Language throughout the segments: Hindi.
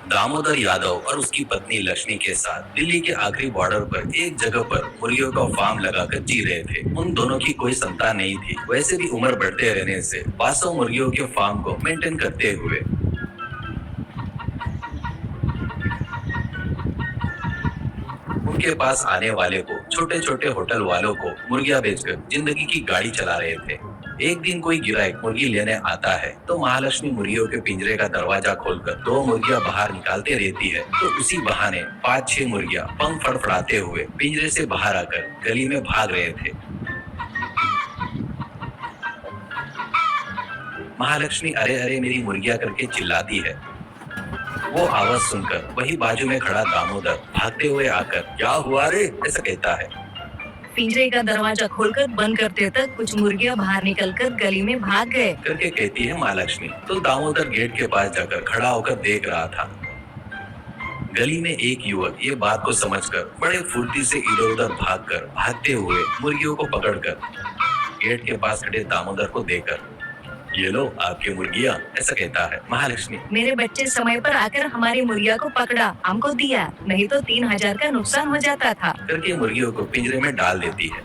दामोदर यादव और उसकी पत्नी लक्ष्मी के साथ दिल्ली के आखिरी बॉर्डर पर एक जगह पर मुर्गियों का फार्म लगाकर जी रहे थे। उन दोनों की कोई संतान नहीं थी। वैसे भी उम्र बढ़ते रहने से 500 मुर्गियों के फार्म को मेंटेन करते हुए उनके पास आने वाले को छोटे छोटे होटल वालों को मुर्गियां बेचकर जिंदगी की गाड़ी चला रहे थे। एक दिन कोई गिराक मुर्गी लेने आता है तो महालक्ष्मी मुर्गियों के पिंजरे का दरवाजा खोलकर दो मुर्गियां बाहर निकालते रहती है, तो उसी बहाने 5-6 मुर्गियां पंख फड़फड़ाते हुए पिंजरे से बाहर आकर गली में भाग रहे थे। महालक्ष्मी अरे अरे मेरी मुर्गियां करके चिल्लाती है। वो आवाज सुनकर वही बाजू में खड़ा दामोदर भागते हुए आकर क्या हुआ रे ऐसा कहता है। पिंजरे का दरवाजा खोलकर बंद करते तक कुछ मुर्गियां बाहर निकलकर गली में भाग गए करके कहती है महालक्ष्मी। तो दामोदर गेट के पास जाकर खड़ा होकर देख रहा था। गली में एक युवक ये बात को समझकर बड़े फुर्ती से इधर उधर भागते हुए मुर्गियों को पकड़कर गेट के पास खड़े दामोदर को देकर ये लो आपकी मुर्गियां ऐसा कहता है। महालक्ष्मी मेरे बच्चे समय पर आकर हमारी मुर्गिया को पकड़ा, हमको दिया, नहीं तो 3000 का नुकसान हो जाता था करके मुर्गियों को पिंजरे में डाल देती है।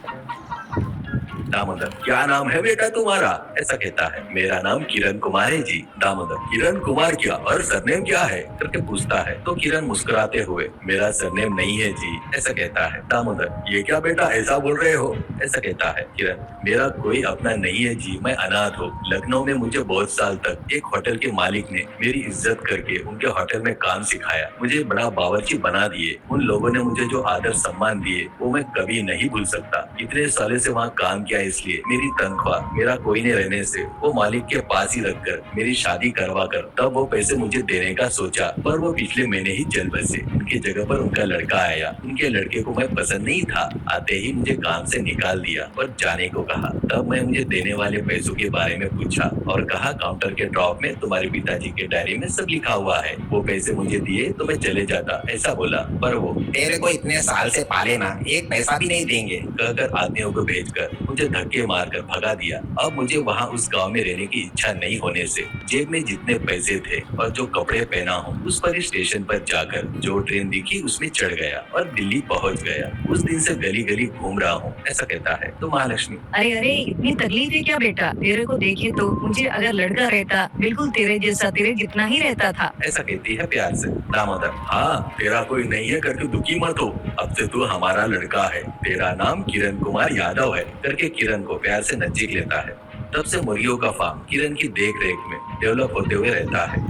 दामोदर क्या नाम है बेटा तुम्हारा ऐसा कहता है। मेरा नाम किरण कुमार है जी। दामोदर किरण कुमार क्या और सरनेम क्या है करके पूछता है। तो किरण मुस्कुराते हुए मेरा सरनेम नहीं है जी ऐसा कहता है। दामोदर ये क्या बेटा ऐसा बोल रहे हो ऐसा कहता है। किरण मेरा कोई अपना नहीं है जी, मैं अनाथ हूँ। लखनऊ में मुझे बहुत साल तक एक होटल के मालिक ने मेरी इज्जत करके उनके होटल में काम सिखाया, मुझे बड़ा बावर्ची बना दिए। उन लोगों ने मुझे जो आदर सम्मान दिए वो मैं कभी नहीं भूल सकता। इतने सालों से वहाँ काम किया, इसलिए मेरी तनख्वाह मेरा कोई नहीं रहने से वो मालिक के पास ही रखकर मेरी शादी करवा कर तब वो पैसे मुझे देने का सोचा, पर वो पिछले महीने ही चल बसे। उनकी जगह पर उनका लड़का आया। उनके लड़के को मैं पसंद नहीं था, आते ही मुझे काम से निकाल दिया और जाने को कहा। तब मैं मुझे देने वाले पैसों के बारे में पूछा और कहा काउंटर के ड्रॉप में तुम्हारे पिताजी के डायरी में सब लिखा हुआ है, वो पैसे मुझे दिए तो मैं चले जाता ऐसा बोला। पर वो तेरे को इतने साल से पाले ना, एक पैसा भी नहीं देंगे कहकर आदमियों को भेजकर मुझे धक्के मारकर भगा दिया। अब मुझे वहाँ उस गांव में रहने की इच्छा नहीं होने से जेब में जितने पैसे थे और जो कपड़े पहना हूँ उस पर स्टेशन पर जाकर जो ट्रेन दिखी उसमें चढ़ गया और दिल्ली पहुँच गया। उस दिन से गली गली घूम रहा हूँ ऐसा कहता है। तो महालक्ष्मी अरे अरे इतनी तकलीफ है क्या बेटा, तेरे को देखे तो मुझे अगर लड़का रहता बिल्कुल तेरे जैसा, तेरे जितना ही रहता था ऐसा कहती है प्यार से। दामोदर हाँ तेरा कोई नहीं है करके दुखी मत हो, अब से तू हमारा लड़का है, तेरा नाम किरण कुमार यादव है करके किरण को प्यार से नजीक लेता है। तब से मुर्गियों का फार्म किरण की देख रेख में डेवलप होते हुए रहता है।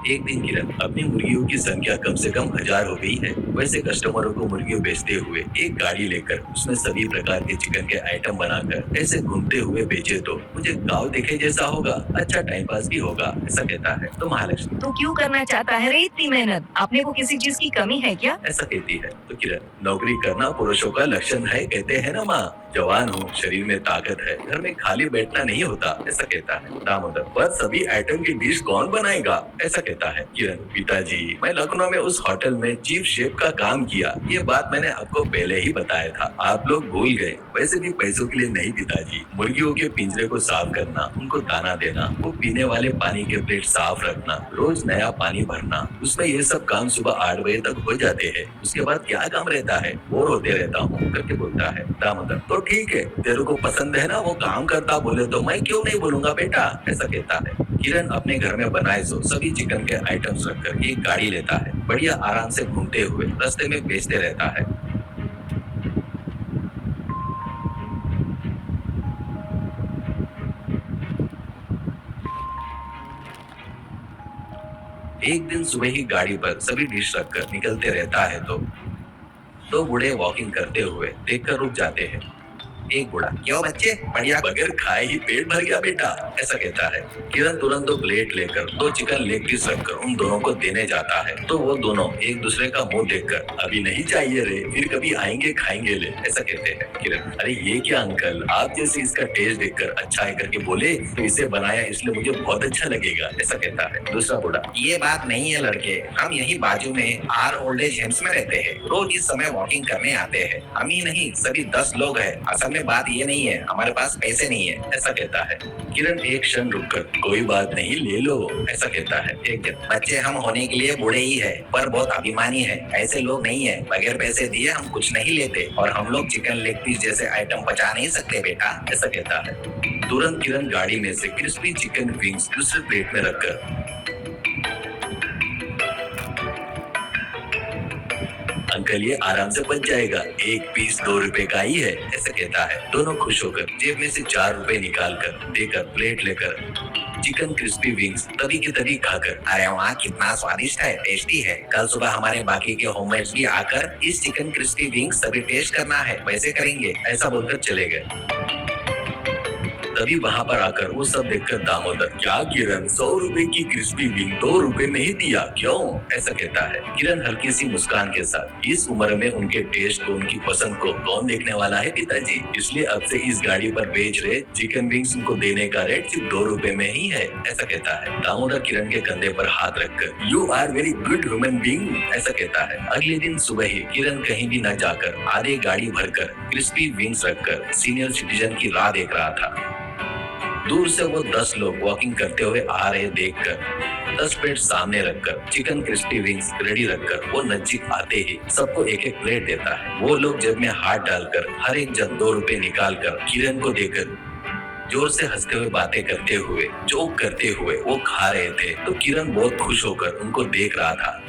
एक दिन किरण अपनी मुर्गियों की संख्या कम से कम 1000 हो गई है। वैसे कस्टमरों को मुर्गियों बेचते हुए एक गाड़ी लेकर उसमें सभी प्रकार के चिकन के आइटम बनाकर ऐसे घूमते हुए बेचे तो मुझे गाँव देखे जैसा होगा, अच्छा टाइम पास भी होगा ऐसा कहता है। तो महालक्ष्मी तू क्यों करना चाहता है रे इतनी मेहनत, अपने को किसी चीज की कमी है क्या ऐसा कहती है। तो किरण नौकरी करना पुरुषों का लक्षण है कहते हैं ना माँ, जवान हूँ, शरीर में ताकत है, घर में खाली बैठना नहीं होता ऐसा कहता है। दामोदर पर सभी आइटम की डिश कौन बनाएगा ऐसा कहता है। किरण पिताजी मैं लखनऊ में उस होटल में चीफ शेफ का काम किया, ये बात मैंने आपको पहले ही बताया था, आप लोग भूल गए। वैसे भी पैसों के लिए नहीं पिताजी, मुर्गियों के पिंजरे को साफ करना, उनको दाना देना, वो पीने वाले पानी के प्लेट साफ रखना, रोज नया पानी भरना, उसमें ये सब काम सुबह 8 बजे तक हो जाते हैं। उसके बाद क्या काम रहता है, बोर होते रहता हूँ करके बोलता है। दामोदर तो ठीक है, तेरे को पसंद है ना वो काम करता बोले तो मैं क्यों नहीं बोलूंगा बेटा ऐसा कहता है। किरण अपने घर में बनाए सो सभी चिकन के आइटम्स रखकर एक गाड़ी लेता है, बढ़िया आराम से घूमते हुए रास्ते में बेचते रहता है। एक दिन सुबह ही गाड़ी पर सभी डिश रखकर निकलते रहता है तो बूढ़े वॉकिंग करते हुए देखकर रुक जाते हैं। एक बूढ़ा क्यों बच्चे बढ़िया बगैर खाए ही पेट भर गया बेटा ऐसा कहता है। किरण तुरंत 2 प्लेट लेकर 2 चिकन लेग पीस रखकर उन दोनों को देने जाता है तो वो दोनों एक दूसरे का मुंह देखकर अभी नहीं चाहिए रे, फिर कभी आएंगे खाएंगे ले ऐसा कहते हैं। किरण अरे ये क्या अंकल, आप जैसे इसका टेस्ट देखकर अच्छा है करके बोले तो इसे बनाया इसलिए मुझे बहुत अच्छा लगेगा ऐसा कहता है। दूसरा बूढ़ा ये बात नहीं है लड़के, हम यही बाजू में आर ओल्ड एज होम्स में रहते हैं, रोज इस समय वॉकिंग करने आते हैं, हम ही नहीं सभी 10 लोग हैं, असल में में बात ये नहीं है, हमारे पास पैसे नहीं है, ऐसा कहता है। किरण एक क्षण रुककर कोई बात नहीं ले लो ऐसा कहता है। एक दिन बच्चे हम होने के लिए बूढ़े ही है पर बहुत अभिमानी है, ऐसे लोग नहीं है, बगैर पैसे दिए हम कुछ नहीं लेते और हम लोग चिकन लेग पीस जैसे आइटम पचा नहीं सकते बेटा, ऐसा कहता है। तुरंत किरण गाड़ी में से क्रिस्पी चिकन विंग्स दूसरे प्लेट में रखकर, अंकल ये आराम से बच जाएगा, एक पीस 2 रुपए का ही है ऐसा कहता है। दोनों खुश होकर जेब में से 4 रुपए निकाल कर देकर प्लेट लेकर चिकन क्रिस्पी विंग्स तभी के तभी खाकर, अरे वाह कितना स्वादिष्ट है, टेस्टी है, कल सुबह हमारे बाकी के होममेड्स भी आकर इस चिकन क्रिस्पी विंग्स सभी टेस्ट करना है, वैसे करेंगे, ऐसा बोलकर चले गए। तभी वहाँ पर आकर वो सब देखकर दामोदर, क्या किरण 100 रुपए की क्रिस्पी विंग 2 रुपए में ही दिया क्यों ऐसा कहता है। किरण हल्की सी मुस्कान के साथ, इस उम्र में उनके टेस्ट को उनकी पसंद को कौन देखने वाला है पिताजी, इसलिए अब से इस गाड़ी पर बेच रहे चिकन विंग्स उनको देने का रेट सिर्फ 2 रुपए में ही है ऐसा कहता है। दामोदर किरण के कंधे पर हाथ रखकर, you are very good human being ऐसा कहता है। अगले दिन सुबह ही किरण कहीं भी न जाकर आधे गाड़ी भरकर क्रिस्पी विंग्स रखकर सीनियर सिटीजन की राह देख रहा था। दूर से वो 10 लोग वॉकिंग करते हुए आ रहे देखकर 10 प्लेट सामने रखकर चिकन क्रिस्पी विंग्स रेडी रखकर वो नजदीक आते ही सबको एक एक प्लेट देता है। वो लोग जेब में हाथ डालकर हर एक जन 2 रुपए निकालकर किरण को देकर जोर से हंसते हुए बातें करते हुए जोक करते हुए वो खा रहे थे। तो किरण बहुत खुश होकर उनको देख रहा था।